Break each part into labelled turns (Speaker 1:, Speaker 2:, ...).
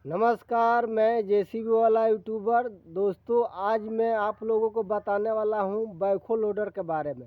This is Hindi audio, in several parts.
Speaker 1: नमस्कार, मैं जेसीबी वाला यूट्यूबर। दोस्तों, आज मैं आप लोगों को बताने वाला हूं बैकहो लोडर के बारे में।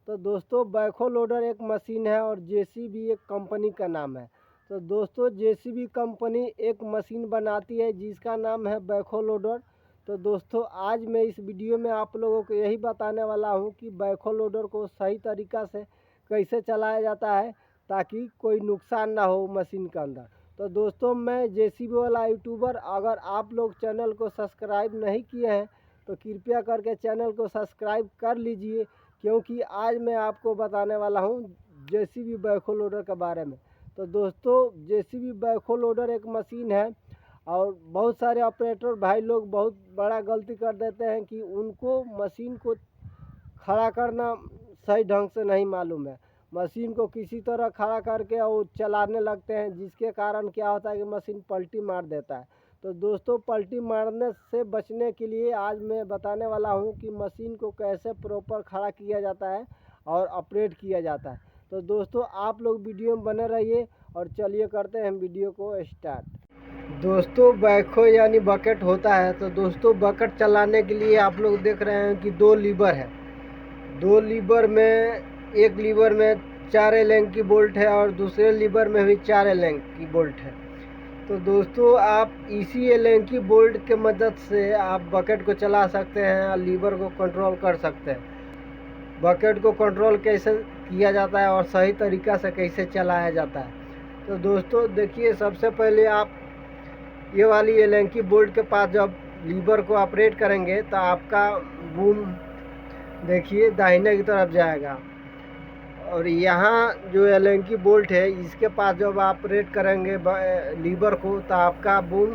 Speaker 1: तो दोस्तों, बैकहो लोडर एक मशीन है और जेसीबी एक कंपनी का नाम है। तो दोस्तों, जेसीबी कंपनी एक मशीन बनाती है जिसका नाम है बैकहो लोडर। तो दोस्तों, आज मैं इस वीडियो में आप लोगों को यही बताने वाला हूं कि बैकहो लोडर को सही तरीक़ा से कैसे चलाया जाता है ताकि कोई नुकसान ना हो मशीन के अंदर। तो दोस्तों, मैं जेसीबी वाला यूट्यूबर। अगर आप लोग चैनल को सब्सक्राइब नहीं किए हैं तो कृपया करके चैनल को सब्सक्राइब कर लीजिए, क्योंकि आज मैं आपको बताने वाला हूं जेसीबी बैकहो लोडर के बारे में। तो दोस्तों, जेसीबी बैकहो लोडर एक मशीन है और बहुत सारे ऑपरेटर भाई लोग बहुत बड़ा गलती कर देते हैं कि उनको मशीन को खड़ा करना सही ढंग से नहीं मालूम है। मशीन को किसी तरह खड़ा करके और चलाने लगते हैं, जिसके कारण क्या होता है कि मशीन पलटी मार देता है। तो दोस्तों, पलटी मारने से बचने के लिए आज मैं बताने वाला हूं कि मशीन को कैसे प्रॉपर खड़ा किया जाता है और ऑपरेट किया जाता है। तो दोस्तों, आप लोग वीडियो में बने रहिए और चलिए करते हैं वीडियो को स्टार्ट। दोस्तों, बैकहो यानी बकेट होता है। तो दोस्तों, बकेट चलाने के लिए आप लोग देख रहे हैं कि दो लीवर है। दो लीवर में, एक लीवर में 4 एलेंग की बोल्ट है और दूसरे लीवर में भी 4 एलेंग की बोल्ट है। तो दोस्तों, आप इसी एलेंग की बोल्ट के मदद से आप बकेट को चला सकते हैं और लीवर को कंट्रोल कर सकते हैं। बकेट को कंट्रोल कैसे किया जाता है और सही तरीक़ा से कैसे चलाया जाता है। तो दोस्तों देखिए, सबसे पहले आप ये वाली एलेंग की बोल्ट के पास जब लीवर को ऑपरेट करेंगे तो आपका बूम देखिए दाहिने की तरफ जाएगा और यहाँ जो एलेंग की बोल्ट है इसके पास जब ऑपरेट करेंगे लीवर को तो आपका बूम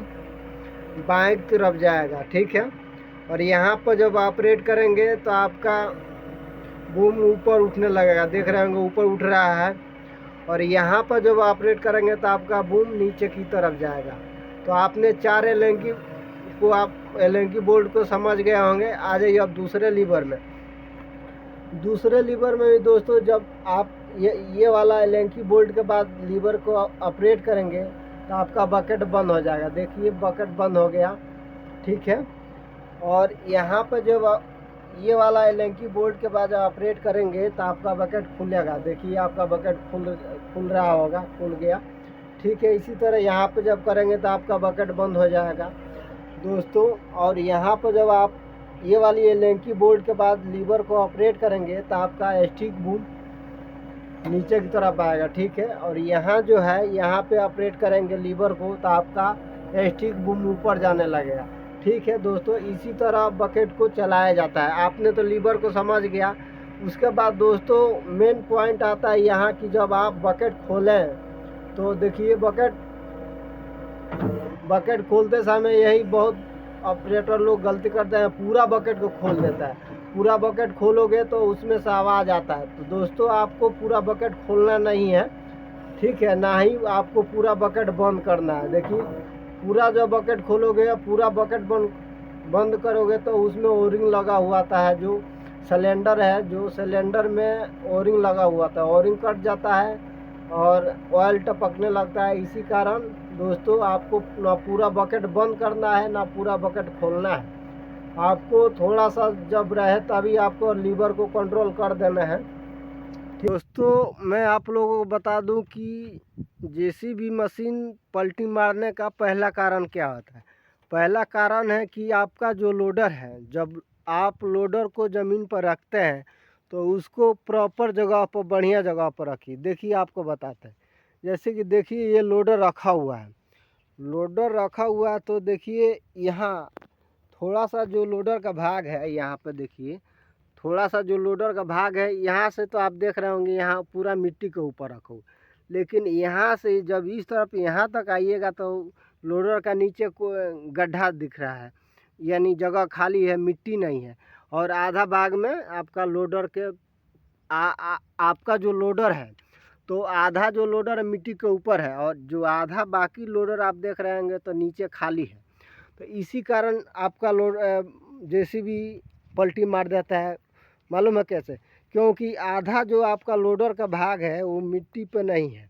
Speaker 1: बाएं की तरफ जाएगा, ठीक है। और यहाँ पर जब ऑपरेट करेंगे तो आपका बूम ऊपर उठने लगेगा, देख रहे होंगे ऊपर उठ रहा है। और यहाँ पर जब ऑपरेट करेंगे तो आपका बूम नीचे की तरफ जाएगा। तो आपने 4 एलेंग को आप एलेंग की बोल्ट को समझ गए होंगे। आ जाइए अब दूसरे लीवर में। दूसरे लीवर में भी दोस्तों, जब आप ये वाला एलेंग की बोल्ट के बाद लीवर को ऑपरेट करेंगे तो आपका बकेट बंद हो जाएगा। देखिए बकेट बंद हो गया, ठीक है। और यहाँ पर जब ये वाला एलेंग की बोल्ट के बाद ऑपरेट करेंगे तो आपका बकेट खुलेगा। देखिए आपका बकेट खुल रहा होगा, खुल गया, ठीक है। इसी तरह यहाँ पर जब करेंगे तो आपका बकेट बंद हो जाएगा दोस्तों। और यहाँ पर जब आप ये वाली एलेंग की बोल्ट के बाद लीवर को ऑपरेट करेंगे तो आपका स्टिक बूम नीचे की तरफ आएगा, ठीक है। और यहाँ जो है, यहाँ पे ऑपरेट करेंगे लीवर को तो आपका स्टिक बूम ऊपर जाने लगेगा, ठीक है दोस्तों। इसी तरह बकेट को चलाया जाता है। आपने तो लीवर को समझ गया। उसके बाद दोस्तों मेन पॉइंट आता है यहाँ कि जब आप बकेट खोलें तो देखिए बकेट खोलते समय यही बहुत ऑपरेटर लोग गलती करते हैं, पूरा बकेट को खोल देता है। पूरा बकेट खोलोगे तो उसमें से आवाज़ आता है। तो दोस्तों, आपको पूरा बकेट खोलना नहीं है, ठीक है, ना ही आपको पूरा बकेट बंद करना है। देखिए पूरा जब बकेट खोलोगे, पूरा बकेट बंद करोगे तो उसमें ओरिंग लगा हुआ था है, जो सिलेंडर है, जो सिलेंडर में ओरिंग लगा हुआ था, ओरिंग कट जाता है और ऑयल टपकने लगता है। इसी कारण दोस्तों, आपको ना पूरा बकेट बंद करना है ना पूरा बकेट खोलना है। आपको थोड़ा सा जब रहे तभी आपको लीवर को कंट्रोल कर देना है। दोस्तों, मैं आप लोगों को बता दूं कि जेसीबी मशीन पलटी मारने का पहला कारण क्या होता है। पहला कारण है कि आपका जो लोडर है, जब आप लोडर को ज़मीन पर रखते हैं तो उसको प्रॉपर जगह पर, बढ़िया जगह पर रखिए। देखिए आपको बताते हैं, जैसे कि देखिए ये लोडर रखा हुआ है, लोडर रखा हुआ है। तो देखिए यहाँ थोड़ा सा जो लोडर का भाग है, यहाँ पर देखिए थोड़ा सा जो लोडर का भाग है, यहाँ से तो आप देख रहे होंगे यहाँ पूरा मिट्टी के ऊपर रखो। लेकिन यहाँ से जब इस तरफ यहाँ तक आइएगा तो लोडर का नीचे को गड्ढा दिख रहा है, यानी जगह खाली है, मिट्टी नहीं है। और आधा भाग में आपका लोडर के आपका जो लोडर है, तो आधा जो लोडर मिट्टी के ऊपर है और जो आधा बाकी लोडर आप देख रहे होंगे तो नीचे खाली है। तो इसी कारण आपका जेसीबी पलटी मार देता है। मालूम है कैसे? क्योंकि आधा जो आपका लोडर का भाग है वो मिट्टी पे नहीं है,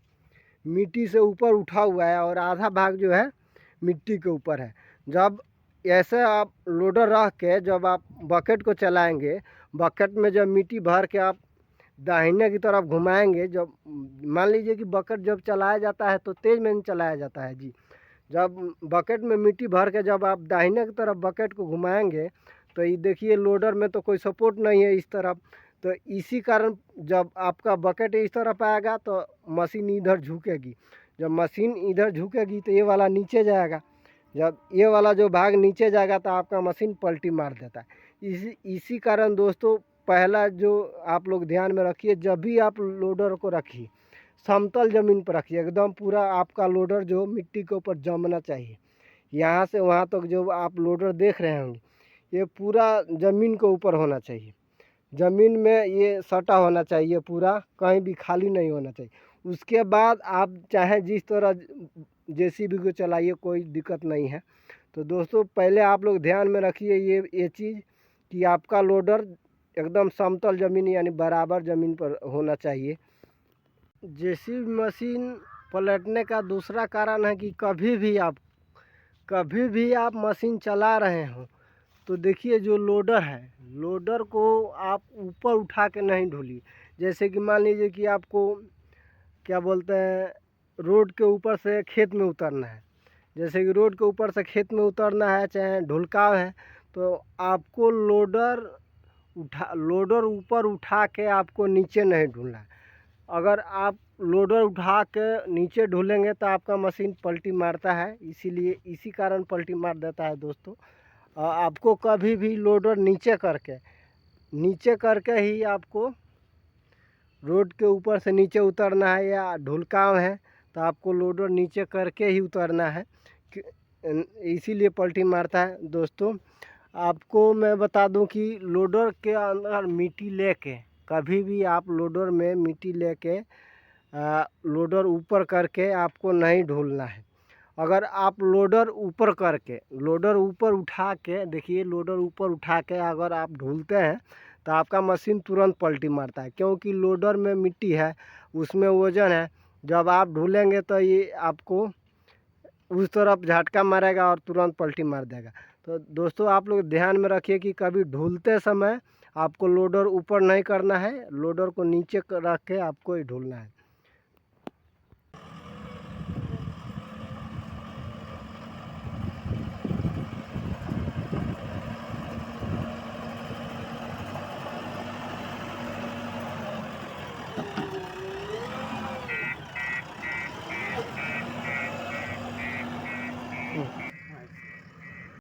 Speaker 1: मिट्टी से ऊपर उठा हुआ है, और आधा भाग जो है मिट्टी के ऊपर है। जब ऐसे आप लोडर रख के जब आप बकेट को चलाएंगे, बकेट में जब मिट्टी भर के आप दाहिने की तरफ घुमाएंगे, जब मान लीजिए कि बकेट जब चलाया जाता है तो तेज़ में नहीं चलाया जाता है जी। जब बकेट में मिट्टी भर के जब आप दाहिने की तरफ बकेट को घुमाएंगे तो ये देखिए लोडर में तो कोई सपोर्ट नहीं है इस तरफ, तो इसी कारण जब आपका बकेट इस तरफ आएगा तो मशीन इधर झुकेगी। जब मशीन इधर झुकेगी तो ये वाला नीचे जाएगा। जब ये वाला जो भाग नीचे जाएगा तो आपका मशीन पलटी मार देता है। इसी कारण दोस्तों पहला जो आप लोग ध्यान में रखिए, जब भी आप लोडर को रखिए समतल ज़मीन पर रखिए, एकदम पूरा आपका लोडर जो मिट्टी के ऊपर जमना चाहिए। यहाँ से वहाँ तक जो आप लोडर देख रहे होंगे ये पूरा ज़मीन के ऊपर होना चाहिए। ज़मीन में ये सटा होना चाहिए, पूरा कहीं भी खाली नहीं होना चाहिए। उसके बाद आप चाहे जिस तरह जेसीबी को चलाइए, कोई दिक्कत नहीं है। तो दोस्तों पहले आप लोग ध्यान में रखिए ये चीज़ कि आपका लोडर एकदम समतल ज़मीन यानी बराबर ज़मीन पर होना चाहिए। जेसीबी मशीन पलटने का दूसरा कारण है कि कभी भी आप मशीन चला रहे हो तो देखिए जो लोडर है, लोडर को आप ऊपर उठा के नहीं ढोलिए। जैसे कि मान लीजिए कि आपको क्या बोलते हैं, रोड के ऊपर से खेत में उतरना है। जैसे कि रोड के ऊपर से खेत में उतरना है, चाहे ढुलकाव है, तो आपको लोडर ऊपर उठा के आपको नीचे नहीं ढूलना है। अगर आप लोडर उठा के नीचे ढूलेंगे तो आपका मशीन पलटी मारता है, इसीलिए इसी कारण पलटी मार देता है दोस्तों। आपको कभी भी लोडर नीचे करके ही आपको रोड के ऊपर से नीचे उतरना है, या ढुलकाव है तो आपको लोडर नीचे करके ही उतरना है, इसीलिए पलटी मारता है दोस्तों। आपको मैं बता दूं कि लोडर के अंदर मिट्टी लेके, कभी भी आप लोडर में मिट्टी लेके लोडर ऊपर करके आपको नहीं ढोलना है। अगर आप लोडर ऊपर उठा के देखिए, लोडर ऊपर उठा के अगर आप ढूलते हैं तो आपका मशीन तुरंत पलटी मारता है, क्योंकि लोडर में मिट्टी है, उसमें वज़न है। जब आप ढूलेंगे तो ये आपको उस तरफ झटका मारेगा और तुरंत पलटी मार देगा। तो दोस्तों आप लोग ध्यान में रखिए कि कभी ढूलते समय आपको लोडर ऊपर नहीं करना है, लोडर को नीचे रख के आपको ही ढूलना है।